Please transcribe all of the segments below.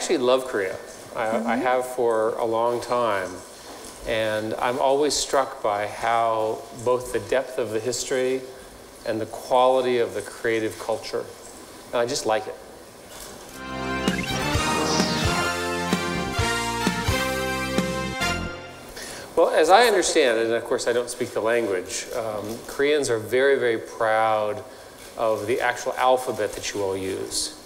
actually love Korea. I have for a long time. And I'm always struck by how both the depth of the history and the quality of the creative culture. And I just like it. Well, as I understand it, and of course I don't speak the language, Koreans are very, very proud of the actual alphabet that you all use.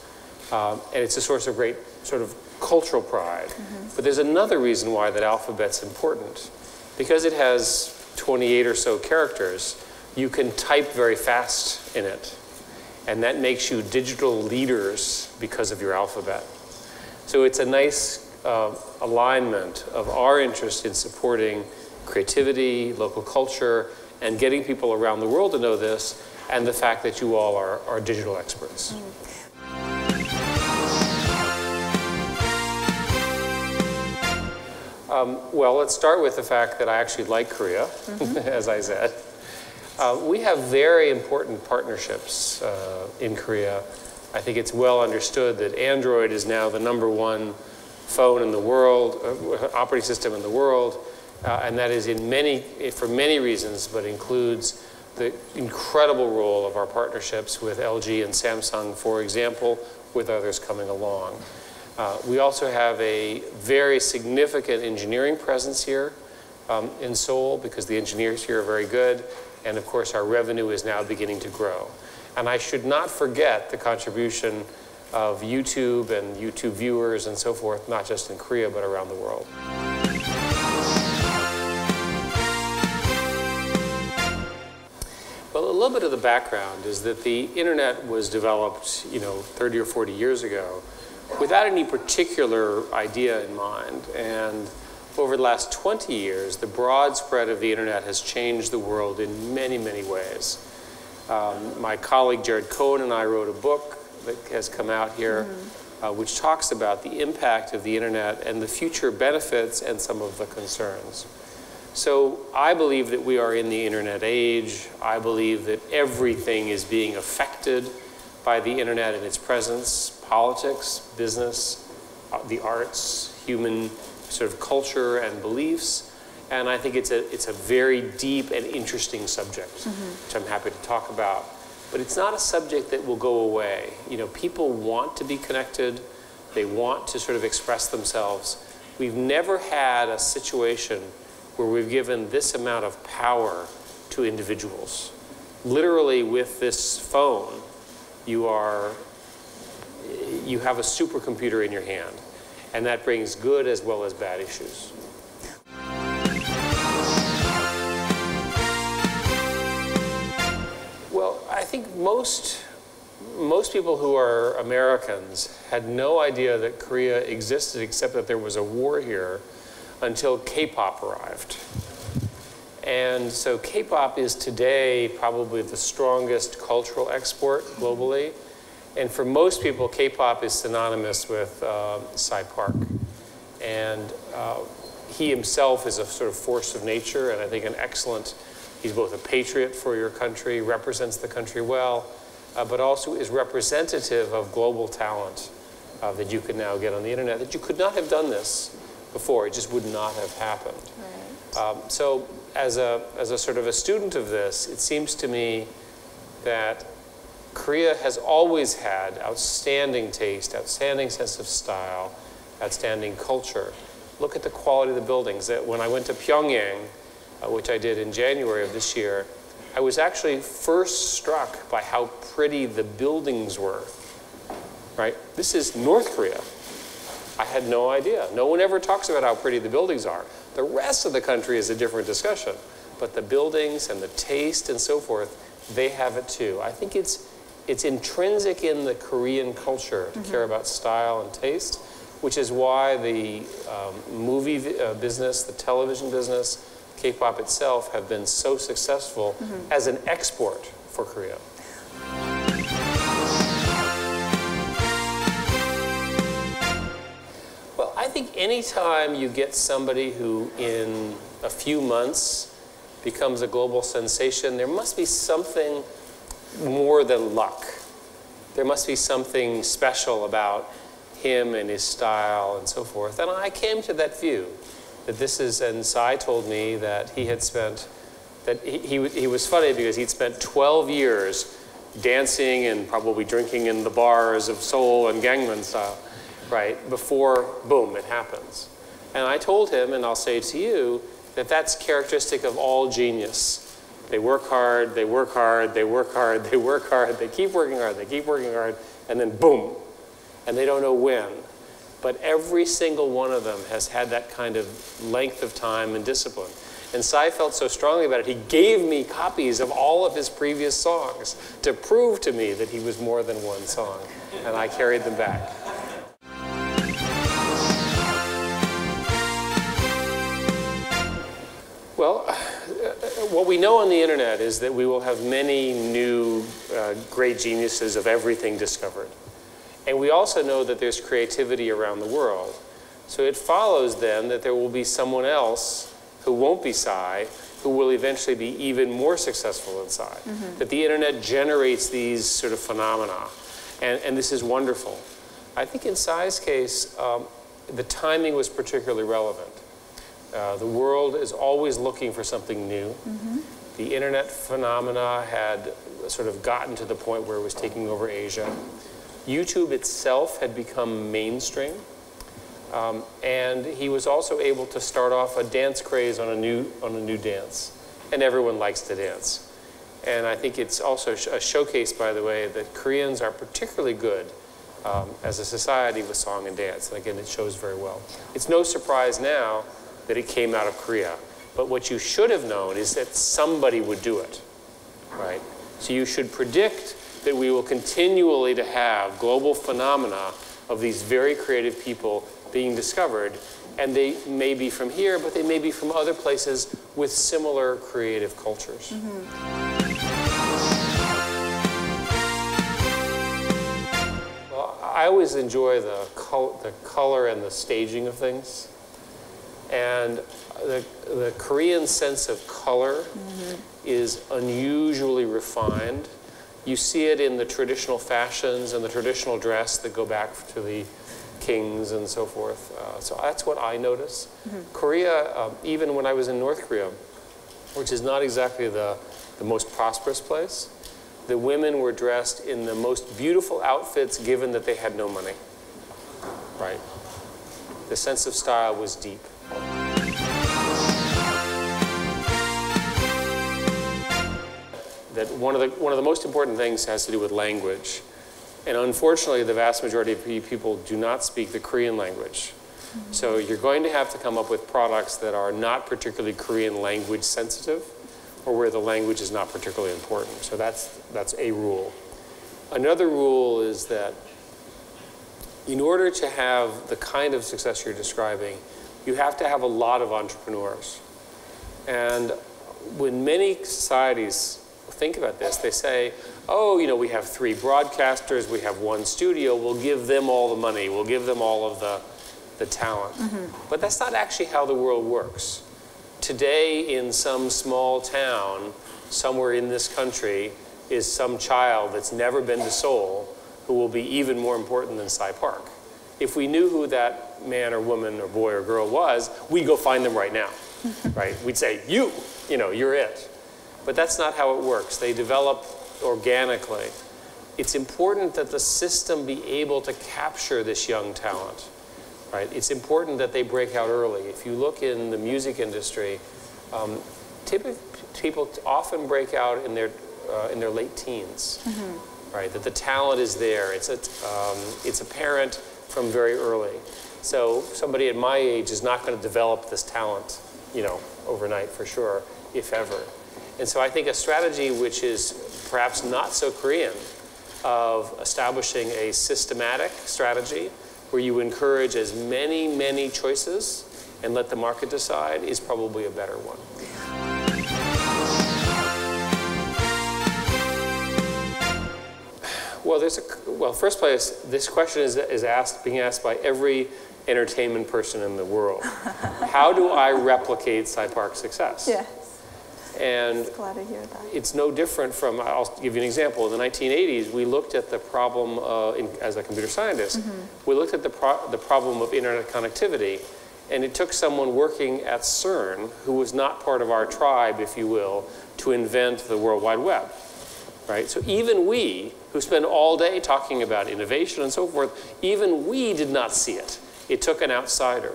And it's a source of great sort of cultural pride. But there's another reason why that alphabet's important. Because it has 28 or so characters, you can type very fast in it. And that makes you digital leaders because of your alphabet. So it's a nice alignment of our interest in supporting creativity, local culture, and getting people around the world to know this, and the fact that you all are digital experts. Well, let's start with the fact that I actually like Korea, as I said. We have very important partnerships in Korea. I think it's well understood that Android is now the #1 phone in the world, operating system in the world, and that is for many reasons, but includes the incredible role of our partnerships with LG and Samsung, for example, with others coming along. We also have a very significant engineering presence here in Seoul, because the engineers here are very good, and of course our revenue is now beginning to grow. And I should not forget the contribution of YouTube and YouTube viewers and so forth, not just in Korea, but around the world. Well, a little bit of the background is that the internet was developed, 30 or 40 years ago without any particular idea in mind. And over the last 20 years, the broad spread of the internet has changed the world in many, many ways. My colleague Jared Cohen and I wrote a book that has come out here, which talks about the impact of the internet and the future benefits and some of the concerns. So I believe that we are in the internet age. I believe that everything is being affected by the internet and its presence: politics, business, the arts, human sort of culture and beliefs. And I think it's a very deep and interesting subject, which I'm happy to talk about. But it's not a subject that will go away. People want to be connected. They want to sort of express themselves. We've never had a situation where we've given this amount of power to individuals. Literally, with this phone, you have a supercomputer in your hand. And that brings good as well as bad issues. Well, I think most people who are Americans had no idea that Korea existed, except that there was a war here, until K-pop arrived. And so K-pop is today probably the strongest cultural export globally. And for most people, K-pop is synonymous with Cy Park. And he himself is a sort of force of nature, and I think he's both a patriot for your country, represents the country well, but also is representative of global talent that you can now get on the internet, that you could not have done this before. It just would not have happened. Right. So as a sort of a student of this, it seems to me that Korea has always had outstanding taste, outstanding sense of style, outstanding culture. Look at the quality of the buildings. When I went to Pyongyang, which I did in January of this year, I was actually first struck by how pretty the buildings were. Right? This is North Korea. I had no idea. No one ever talks about how pretty the buildings are. The rest of the country is a different discussion. But the buildings and the taste and so forth, they have it too. I think it's intrinsic in the Korean culture to care about style and taste, which is why the movie business, the television business, K-pop itself have been so successful as an export for Korea. Well, I think anytime you get somebody who in a few months becomes a global sensation, there must be something more than luck. There must be something special about him and his style and so forth. And I came to that view, that this is, and Psy told me that he had spent, that he was funny because he'd spent 12 years dancing and probably drinking in the bars of Seoul and Gangnam Style, right, before, boom, it happens. And I told him, and I'll say to you, that that's characteristic of all genius. They work hard, they work hard, they work hard, they work hard, they keep working hard, they keep working hard, and then boom, and they don't know when. But every single one of them has had that kind of length of time and discipline. And Psy felt so strongly about it, he gave me copies of all of his previous songs to prove to me that he was more than one song, and I carried them back. Well, what we know on the internet is that we will have many new great geniuses of everything discovered. And we also know that there's creativity around the world. So it follows then that there will be someone else who won't be Psy, who will eventually be even more successful than Psy. Mm-hmm. That the internet generates these sort of phenomena. And this is wonderful. I think in Psy's case, the timing was particularly relevant. The world is always looking for something new. Mm-hmm. The internet phenomena had sort of gotten to the point where it was taking over Asia. YouTube itself had become mainstream. And he was also able to start off a dance craze on a new dance. And everyone likes to dance. And I think it's also a showcase, by the way, that Koreans are particularly good as a society with song and dance. And again, it shows very well. It's no surprise now that it came out of Korea. But what you should have known is that somebody would do it, right? So you should predict that we will continually to have global phenomena of these very creative people being discovered, and they may be from here, but they may be from other places with similar creative cultures. Mm-hmm. Well, I always enjoy the color and the staging of things. And the Korean sense of color is unusually refined. You see it in the traditional fashions and the traditional dress that go back to the kings and so forth. So that's what I notice. Mm-hmm. Korea, even when I was in North Korea, which is not exactly the most prosperous place, the women were dressed in the most beautiful outfits given that they had no money, right? The sense of style was deep. That one of the most important things has to do with language. And unfortunately, the vast majority of people do not speak the Korean language. Mm-hmm. So you're going to have to come up with products that are not particularly Korean language sensitive, or where the language is not particularly important. So that's a rule. Another rule is that in order to have the kind of success you're describing, you have to have a lot of entrepreneurs. And when many societies think about this, they say, oh, you know, we have 3 broadcasters, we have 1 studio, we'll give them all the money, we'll give them all of the talent. Mm-hmm. But that's not actually how the world works. Today, in some small town, somewhere in this country, is some child that's never been to Seoul who will be even more important than Psy Park. If we knew who that man or woman or boy or girl was, we'd go find them right now, right? We'd say, you know, you're it. But that's not how it works. They develop organically. It's important that the system be able to capture this young talent, right? It's important that they break out early. If you look in the music industry, typically people often break out in their late teens, mm-hmm. right? That the talent is there. It's apparent from very early. So somebody at my age is not going to develop this talent, you know, overnight for sure, if ever. And so I think a strategy which is perhaps not so Korean of establishing a systematic strategy where you encourage as many choices and let the market decide is probably a better one. Well, first place, this question is being asked by every entertainment person in the world. How do I replicate Psy Park's success? Yes. And glad to hear that. it's no different from, I'll give you an example. In the 1980s, we looked at the problem, as a computer scientist, we looked at the problem of internet connectivity, and it took someone working at CERN, who was not part of our tribe, if you will, to invent the World Wide Web, right? So even we, who spend all day talking about innovation and so forth, even we did not see it. It took an outsider.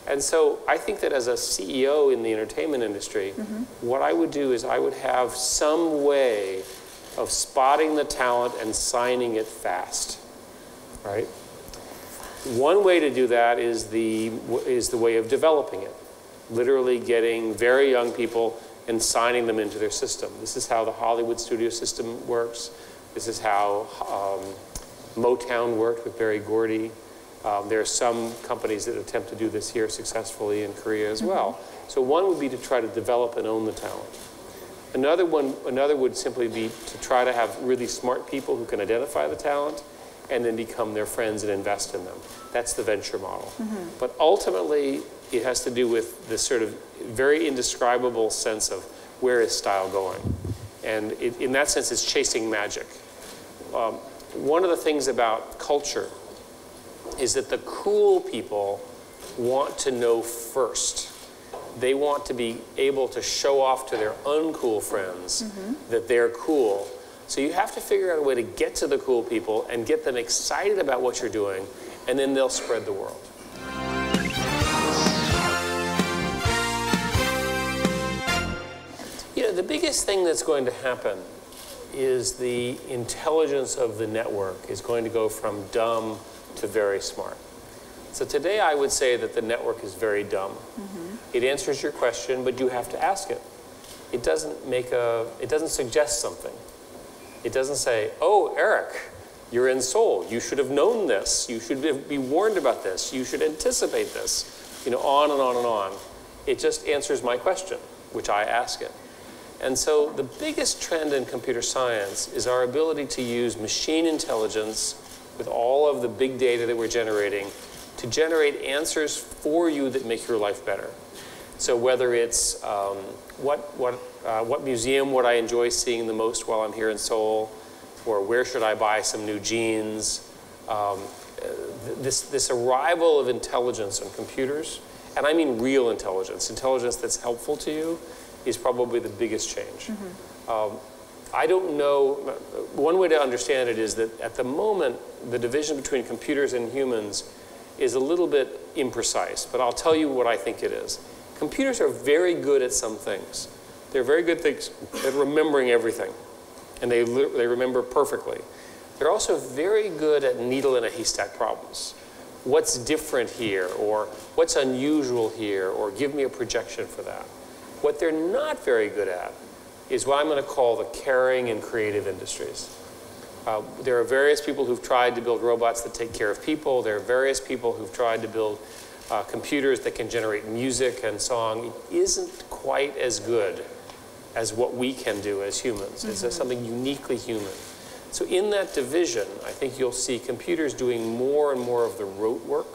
And so I think that as a CEO in the entertainment industry, what I would do is I would have some way of spotting the talent and signing it fast, right? One way to do that is the way of developing it, literally getting very young people and signing them into their system. This is how the Hollywood studio system works. This is how Motown worked with Berry Gordy. There are some companies that attempt to do this here successfully in Korea as well. So one would be to try to develop and own the talent. Another would simply be to try to have really smart people who can identify the talent and then become their friends and invest in them. That's the venture model. But ultimately, it has to do with this sort of very indescribable sense of where is style going. And in that sense, it's chasing magic. One of the things about culture is that the cool people want to know first. They want to be able to show off to their uncool friends that they're cool. So you have to figure out a way to get to the cool people and get them excited about what you're doing, and then they'll spread the world. You know, the biggest thing that's going to happen is the intelligence of the network is going to go from dumb to very smart. So today I would say that the network is very dumb. It answers your question, but you have to ask it. It doesn't suggest something. It doesn't say, oh, Eric, you're in Seoul. You should have known this. You should be warned about this. You should anticipate this. You know, on and on and on. It just answers my question, which I ask it. And so the biggest trend in computer science is our ability to use machine intelligence with all of the big data that we're generating to generate answers for you that make your life better. So whether it's what museum would I enjoy seeing the most while I'm here in Seoul, or where should I buy some new jeans, this arrival of intelligence on computers, and I mean real intelligence that's helpful to you, is probably the biggest change. I don't know, one way to understand it is that at the moment, the division between computers and humans is a little bit imprecise, but I'll tell you what I think it is. Computers are very good at some things. They're very good at remembering everything, and they remember perfectly. They're also very good at needle in a haystack problems. What's different here, or what's unusual here, or give me a projection for that. What they're not very good at is what I'm going to call the caring and creative industries. There are various people who've tried to build robots that take care of people. There are various people who've tried to build computers that can generate music and song. It isn't quite as good as what we can do as humans. It's something uniquely human. So in that division, I think you'll see computers doing more and more of the rote work,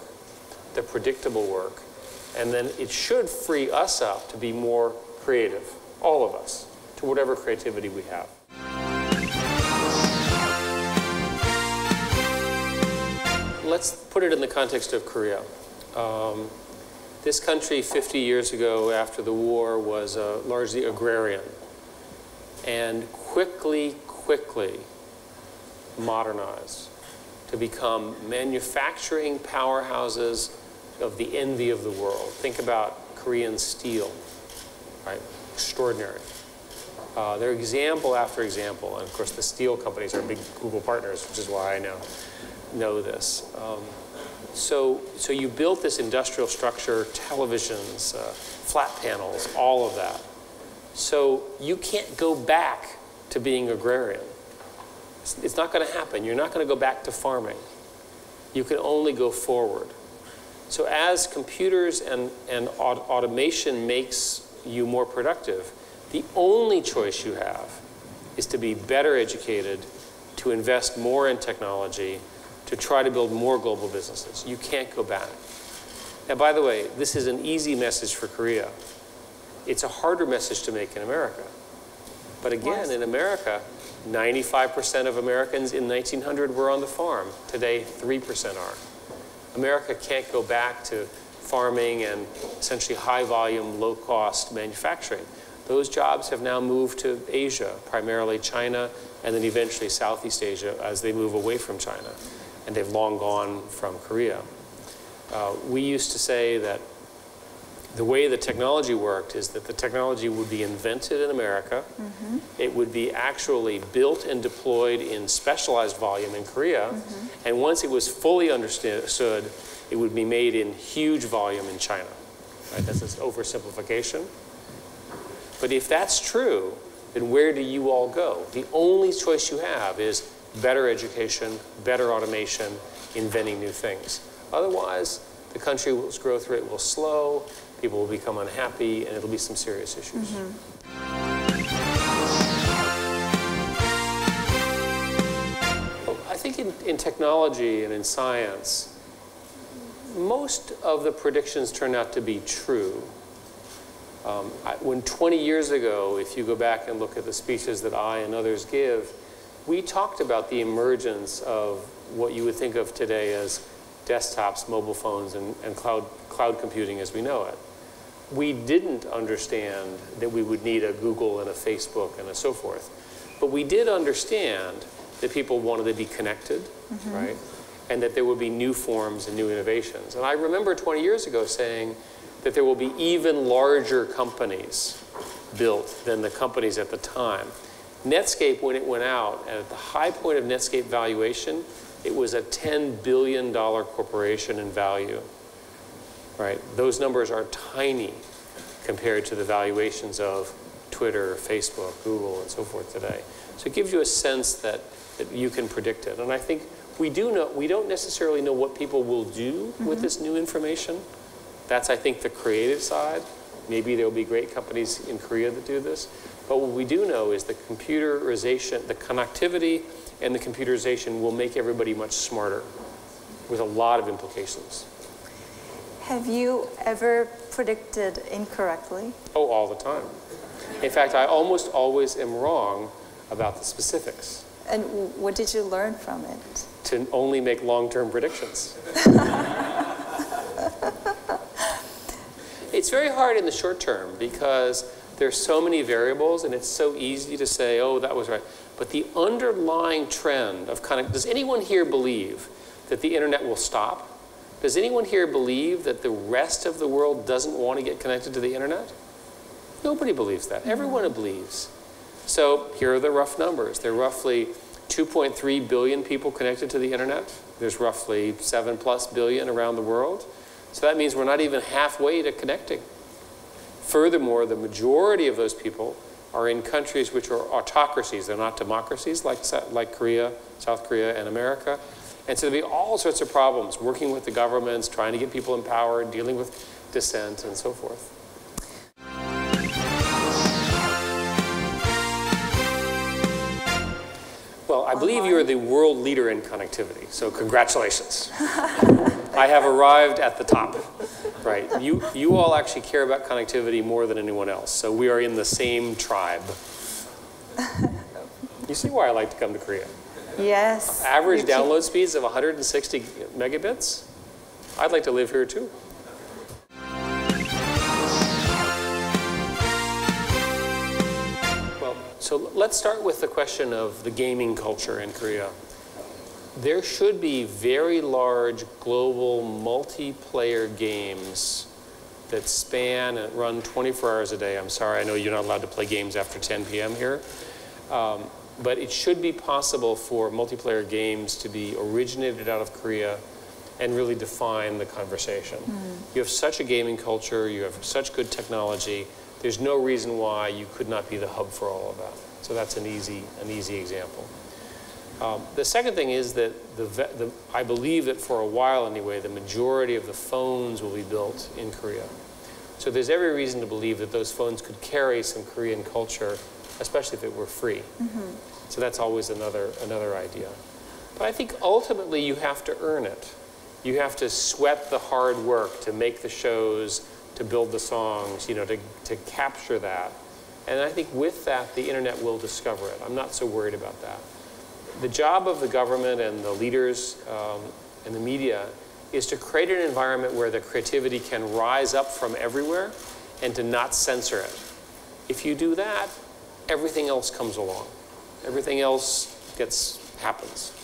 the predictable work, and then it should free us up to be more creative, all of us, to whatever creativity we have. Let's put it in the context of Korea. This country 50 years ago after the war was largely agrarian and quickly modernized to become manufacturing powerhouses of the envy of the world. Think about Korean steel, right? Extraordinary. They're example after example, and of course the steel companies are big Google partners, which is why I know this. So you built this industrial structure, televisions, flat panels, all of that. So you can't go back to being agrarian. It's not going to happen. You're not going to go back to farming. You can only go forward. So as computers and automation makes you more productive, the only choice you have is to be better educated, to invest more in technology, to try to build more global businesses. You can't go back. Now, by the way, this is an easy message for Korea. It's a harder message to make in America. But again, in America, 95% of Americans in 1900 were on the farm. Today, 3% are. America can't go back to farming and essentially high-volume, low-cost manufacturing. Those jobs have now moved to Asia, primarily China, and then eventually Southeast Asia as they move away from China. And they've long gone from Korea. We used to say that the way the technology worked is that the technology would be invented in America. It would be actually built and deployed in specialized volume in Korea. And once it was fully understood, it would be made in huge volume in China. Right? That's this oversimplification. But if that's true, then where do you all go? The only choice you have is better education, better automation, inventing new things. Otherwise, the country's growth rate will slow, people will become unhappy, and it'll be some serious issues. I think in technology and in science, most of the predictions turn out to be true. When 20 years ago, if you go back and look at the speeches that I and others give, we talked about the emergence of what you would think of today as desktops, mobile phones, and cloud computing as we know it. We didn't understand that we would need a Google and a Facebook and so forth. But we did understand that people wanted to be connected, right? And that there would be new forms and new innovations. And I remember 20 years ago saying that there will be even larger companies built than the companies at the time. Netscape, when it went out, and at the high point of Netscape valuation, it was a $10 billion corporation in value, right? Those numbers are tiny compared to the valuations of Twitter, Facebook, Google, and so forth today. So it gives you a sense that you can predict it. And I think we don't necessarily know what people will do with this new information. That's, I think, the creative side. Maybe there will be great companies in Korea that do this. But what we do know is the computerization, the connectivity and the computerization will make everybody much smarter with a lot of implications. Have you ever predicted incorrectly? Oh, all the time. In fact, I almost always am wrong about the specifics. And what did you learn from it? To only make long-term predictions. It's very hard in the short term because there's so many variables and it's so easy to say, oh, that was right. But the underlying trend of does anyone here believe that the internet will stop? Does anyone here believe that the rest of the world doesn't want to get connected to the internet? Nobody believes that. Everyone believes. So here are the rough numbers. There are roughly 2.3 billion people connected to the internet. There's roughly 7+ billion around the world. So that means we're not even halfway to connecting. Furthermore, the majority of those people are in countries which are autocracies. They're not democracies like Korea, South Korea, and America. And so there'll be all sorts of problems working with the governments, trying to get people empowered, dealing with dissent, and so forth. Well, I believe you are the world leader in connectivity, so congratulations. I have arrived at the top, right? You all actually care about connectivity more than anyone else, so we are in the same tribe. You see why I like to come to Korea? Yes. Average download speeds of 160 megabits? I'd like to live here too. So let's start with the question of the gaming culture in Korea. There should be very large global multiplayer games that span and run 24 hours a day. I'm sorry, I know you're not allowed to play games after 10 p.m. here. But it should be possible for multiplayer games to be originated out of Korea and really define the conversation. You have such a gaming culture, you have such good technology. There's no reason why you could not be the hub for all of that. So that's an easy example. The second thing is that I believe that for a while anyway, the majority of the phones will be built in Korea. So there's every reason to believe that those phones could carry some Korean culture, especially if it were free. So that's always another idea. But I think ultimately you have to earn it. You have to sweat the hard work to make the shows, to build the songs, to capture that. And I think with that, the internet will discover it. I'm not so worried about that. The job of the government and the leaders and the media is to create an environment where the creativity can rise up from everywhere and to not censor it. If you do that, everything else comes along. Everything else happens.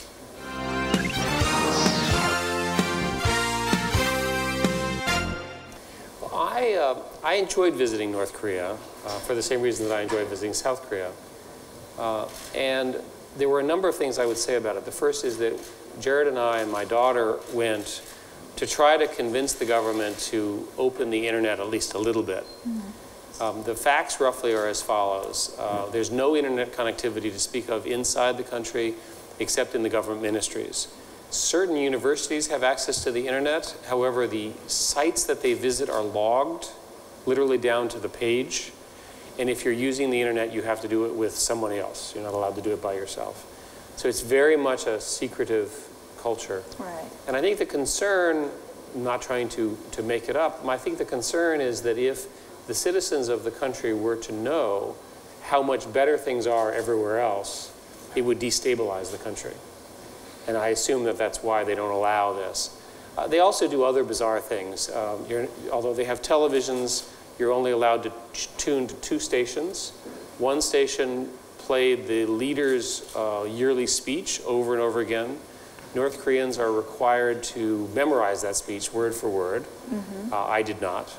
I enjoyed visiting North Korea for the same reason that I enjoyed visiting South Korea. And there were a number of things I would say about it. The first is that Jared and I and my daughter went to try to convince the government to open the internet at least a little bit. The facts roughly are as follows. There's no internet connectivity to speak of inside the country except in the government ministries. Certain universities have access to the internet. However, the sites that they visit are logged, literally down to the page. And if you're using the internet, you have to do it with someone else. You're not allowed to do it by yourself. So it's very much a secretive culture. Right. And I think the concern, I'm not trying to make it up, I think the concern is that if the citizens of the country were to know how much better things are everywhere else, it would destabilize the country. And I assume that that's why they don't allow this. They also do other bizarre things. Although they have televisions, you're only allowed to tune to 2 stations. One station played the leader's yearly speech over and over again. North Koreans are required to memorize that speech word for word. I did not.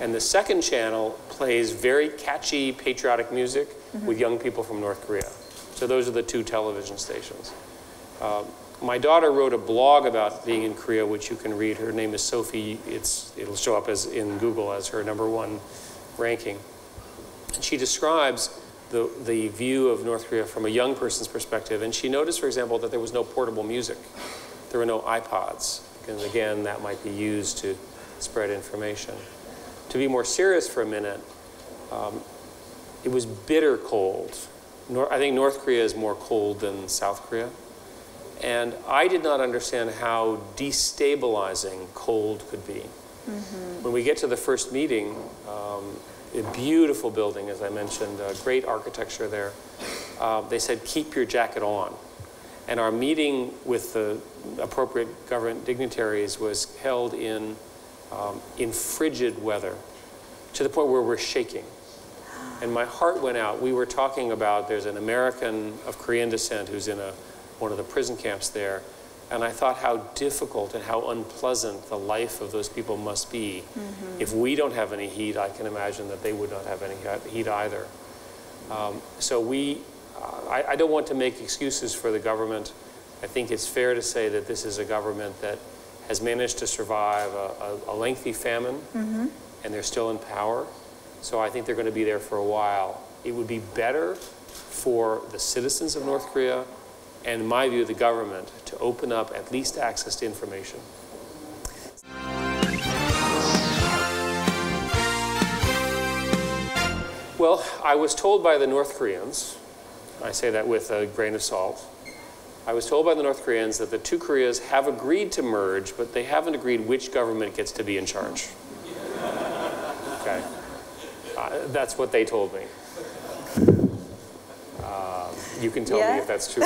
And the second channel plays very catchy patriotic music with young people from North Korea. So those are the 2 television stations. My daughter wrote a blog about being in Korea, which you can read. Her name is Sophie. It'll show up in Google as her #1 ranking. And she describes the view of North Korea from a young person's perspective. And she noticed, for example, that there was no portable music. There were no iPods. And again, that might be used to spread information. To be more serious for a minute, it was bitter cold. I think North Korea is more cold than South Korea. And I did not understand how destabilizing cold could be. When we get to the first meeting, a beautiful building, as I mentioned, great architecture there. They said, keep your jacket on. And our meeting with the appropriate government dignitaries was held in frigid weather, to the point where we're shaking. And my heart went out. We were talking about, there's an American of Korean descent who's in one of the prison camps there. And I thought how difficult and how unpleasant the life of those people must be. If we don't have any heat, I can imagine that they would not have any heat either. So I don't want to make excuses for the government. I think it's fair to say that this is a government that has managed to survive a lengthy famine, and they're still in power. So I think they're going to be there for a while. It would be better for the citizens of North Korea, and in my view, the government, to open up at least access to information. Well, I was told by the North Koreans, I say that with a grain of salt, I was told by the North Koreans that the 2 Koreas have agreed to merge, but they haven't agreed which government gets to be in charge. Okay. That's what they told me. You can tell me if that's true.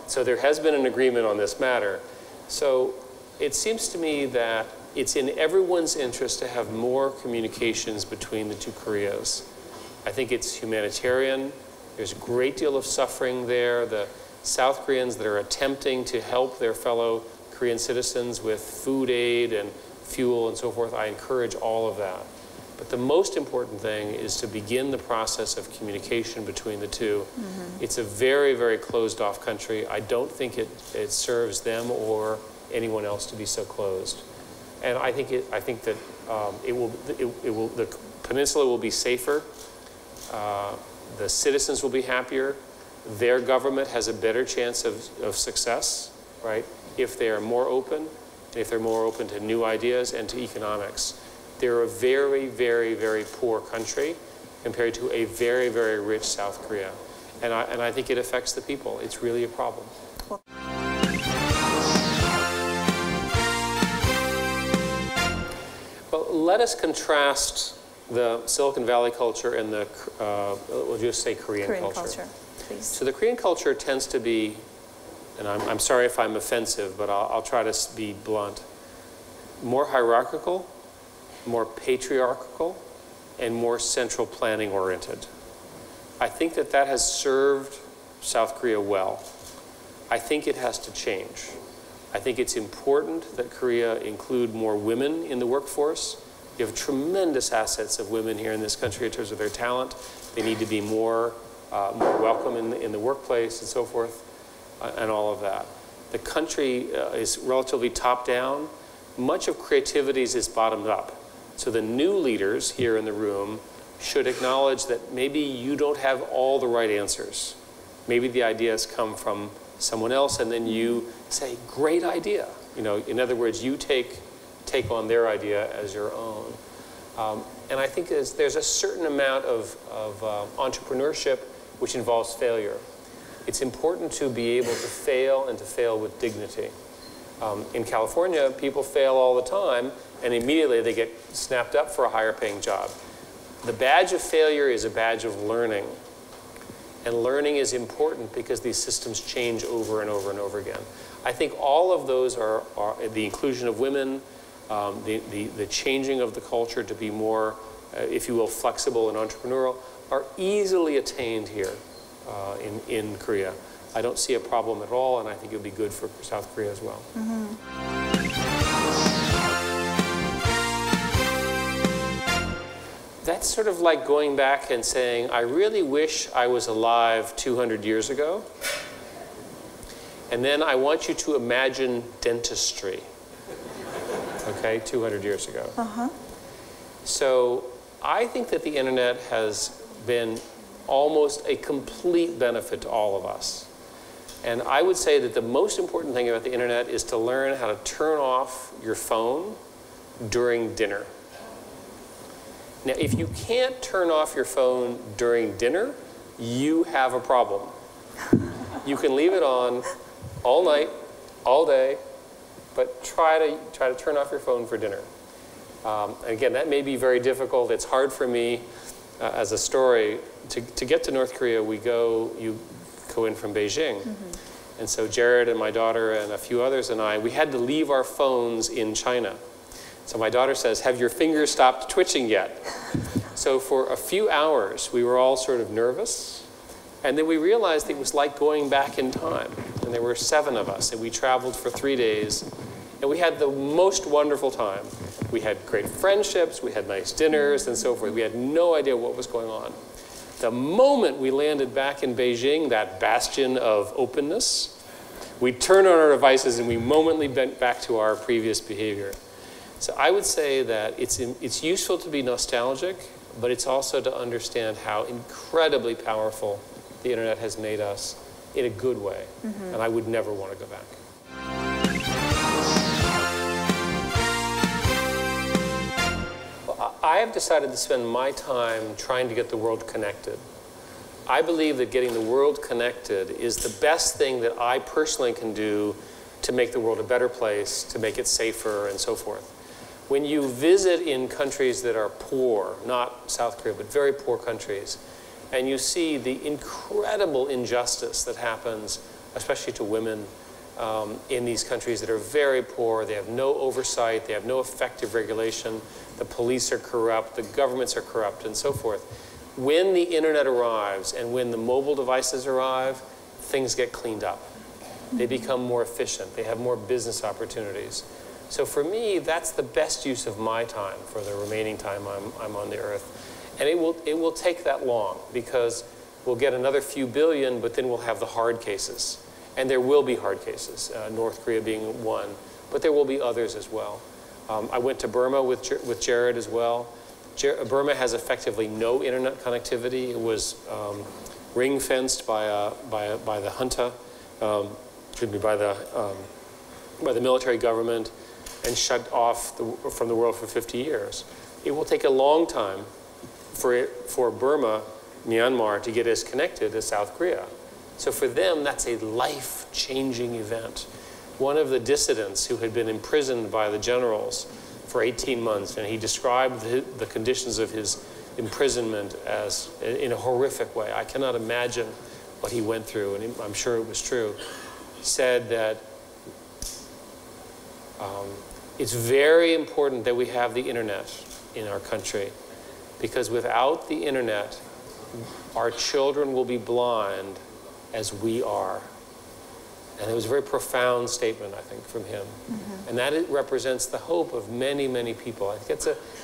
So there has been an agreement on this matter. So it seems to me that it's in everyone's interest to have more communications between the 2 Koreas. I think it's humanitarian. There's a great deal of suffering there. The South Koreans that are attempting to help their fellow Korean citizens with food aid and fuel and so forth, I encourage all of that. But the most important thing is to begin the process of communication between the 2. It's a very, very closed-off country. I don't think it serves them or anyone else to be so closed. And I think that the peninsula will be safer. The citizens will be happier. Their government has a better chance of success, right? If they are more open, and if they're more open to new ideas and to economics. They're a very, very, very poor country compared to a very, very rich South Korea. And I think it affects the people. It's really a problem. let us contrast the Silicon Valley culture and the, we'll just say Korean culture. Please. So the Korean culture tends to be, and I'm sorry if I'm offensive, but I'll try to be blunt, more hierarchical, more patriarchal, and more central planning oriented. I think that that has served South Korea well. I think it has to change. I think it's important that Korea include more women in the workforce. You have tremendous assets of women here in this country in terms of their talent. They need to be more welcome in the workplace and so forth, and all of that. The country is relatively top-down. Much of creativity is bottomed up. So the new leaders here in the room should acknowledge that maybe you don't have all the right answers. Maybe the ideas come from someone else, and then you say, great idea. You know, in other words, you take on their idea as your own. And I think there's a certain amount of entrepreneurship which involves failure. It's important to be able to fail and to fail with dignity. In California, people fail all the time, and immediately they get snapped up for a higher paying job. The badge of failure is a badge of learning. And learning is important because these systems change over and over and over again. I think all of those are the inclusion of women, the changing of the culture to be more, if you will, flexible and entrepreneurial, are easily attained here in Korea. I don't see a problem at all, and I think it would be good for South Korea as well. That's sort of like going back and saying, I really wish I was alive 200 years ago. And then I want you to imagine dentistry, okay, 200 years ago. So I think that the internet has been almost a complete benefit to all of us. And I would say that the most important thing about the internet is to learn how to turn off your phone during dinner. Now, if you can't turn off your phone during dinner, you have a problem. You can leave it on all night, all day, but try to turn off your phone for dinner. And again, that may be very difficult. It's hard for me as a story. To get to North Korea, you go in from Beijing. And so Jared and my daughter and a few others and I, we had to leave our phones in China. So my daughter says, have your fingers stopped twitching yet? So for a few hours, we were all sort of nervous. And then we realized it was like going back in time. And there were 7 of us, and we traveled for 3 days. And we had the most wonderful time. We had great friendships, we had nice dinners, and so forth. We had no idea what was going on. The moment we landed back in Beijing, that bastion of openness, we turned on our devices and we momently went back to our previous behavior. So I would say that it's useful to be nostalgic, but it's also to understand how incredibly powerful the internet has made us in a good way. And I would never want to go back. Well, I have decided to spend my time trying to get the world connected. I believe that getting the world connected is the best thing that I personally can do to make the world a better place, to make it safer, and so forth. When you visit in countries that are poor, not South Korea, but very poor countries, and you see the incredible injustice that happens, especially to women in these countries that are very poor, they have no oversight, they have no effective regulation, the police are corrupt, the governments are corrupt, and so forth. When the internet arrives and when the mobile devices arrive, things get cleaned up. They become more efficient, they have more business opportunities. So for me, that's the best use of my time for the remaining time I'm on the earth. And it will take that long because we'll get another few billion, but then we'll have the hard cases. And there will be hard cases, North Korea being one, but there will be others as well. I went to Burma with Jared as well. Burma has effectively no internet connectivity. It was ring-fenced by the junta, by the military government, and shut off from the world for 50 years. It will take a long time for Burma, Myanmar, to get as connected as South Korea. So for them, that's a life-changing event. One of the dissidents who had been imprisoned by the generals for 18 months, and he described the conditions of his imprisonment as in a horrific way. I cannot imagine what he went through, and I'm sure it was true. He said that it's very important that we have the internet in our country, because without the internet, our children will be blind as we are. And it was a very profound statement, I think, from him. Mm-hmm. And that it represents the hope of many, many people. I think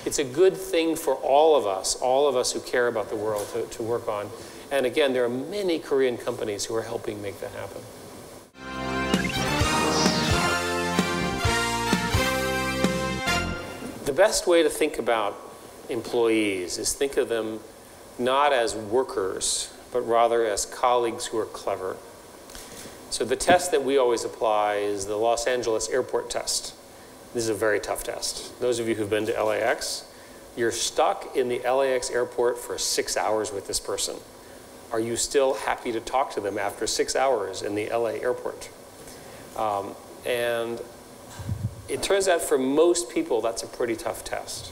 it's a good thing for all of us who care about the world to work on. And again, there are many Korean companies who are helping make that happen. The best way to think about employees is think of them not as workers, but rather as colleagues who are clever. So the test that we always apply is the Los Angeles airport test. This is a very tough test. Those of you who've been to LAX, you're stuck in the LAX airport for 6 hours with this person. Are you still happy to talk to them after 6 hours in the LA airport? And it turns out for most people, that's a pretty tough test.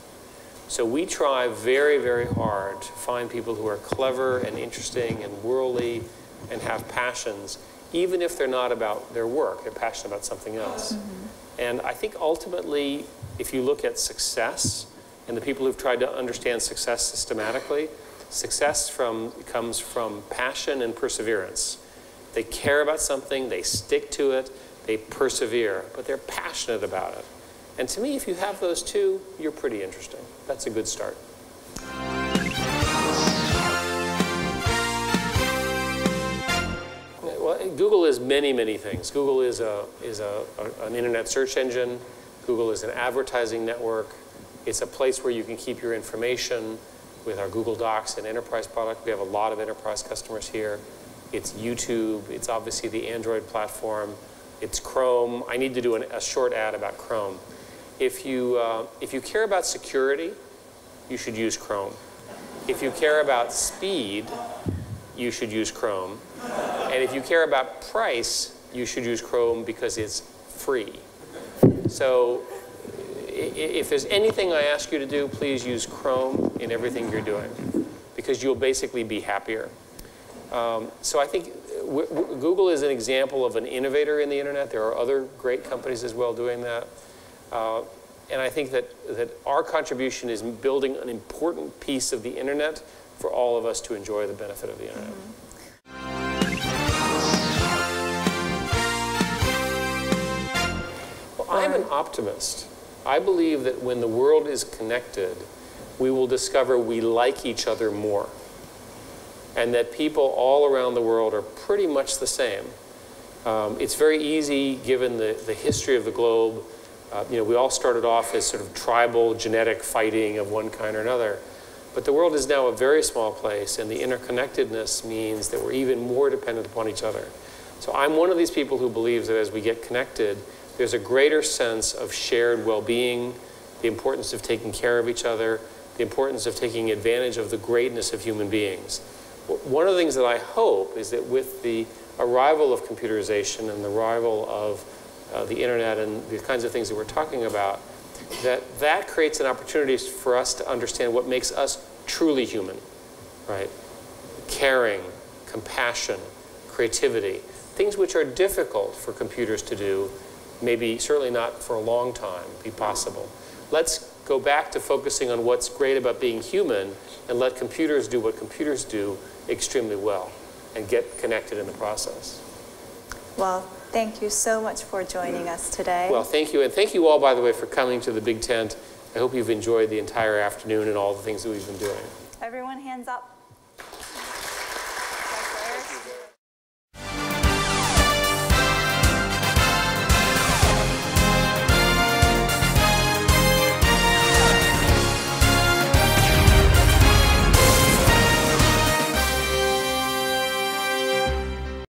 So we try very, very hard to find people who are clever and interesting and worldly and have passions, even if they're not about their work, they're passionate about something else. Mm-hmm. And I think ultimately, if you look at success, and the people who've tried to understand success systematically, success comes from passion and perseverance. They care about something, they stick to it, they persevere, but they're passionate about it. And to me, if you have those two, you're pretty interesting. That's a good start. Well, Google is many, many things. Google is an internet search engine. Google is an advertising network. It's a place where you can keep your information with our Google Docs and enterprise product. We have a lot of enterprise customers here. It's YouTube. It's obviously the Android platform. It's Chrome. I need to do a short ad about Chrome. If you care about security, you should use Chrome. If you care about speed, you should use Chrome. And if you care about price, you should use Chrome because it's free. So if there's anything I ask you to do, please use Chrome in everything you're doing, because you'll basically be happier. So I think Google is an example of an innovator in the internet. There are other great companies as well doing that. And I think that our contribution is building an important piece of the internet for all of us to enjoy the benefit of the internet. Well, I'm an optimist. I believe that when the world is connected, we will discover we like each other more, and that people all around the world are pretty much the same. It's very easy, given the history of the globe. We all started off as sort of tribal, genetic fighting of one kind or another. But the world is now a very small place, and the interconnectedness means that we're even more dependent upon each other. So I'm one of these people who believes that as we get connected, there's a greater sense of shared well-being, the importance of taking care of each other, the importance of taking advantage of the greatness of human beings. One of the things that I hope is that with the arrival of computerization and the arrival of the internet and the kinds of things that we're talking about, that creates an opportunity for us to understand what makes us truly human, right? Caring, compassion, creativity, things which are difficult for computers to do, maybe certainly not for a long time, be possible. Let's go back to focusing on what's great about being human and let computers do what computers do extremely well and get connected in the process. Well, thank you so much for joining us today. Well, thank you. And thank you all, by the way, for coming to the Big Tent. I hope you've enjoyed the entire afternoon and all the things that we've been doing. Everyone, hands up.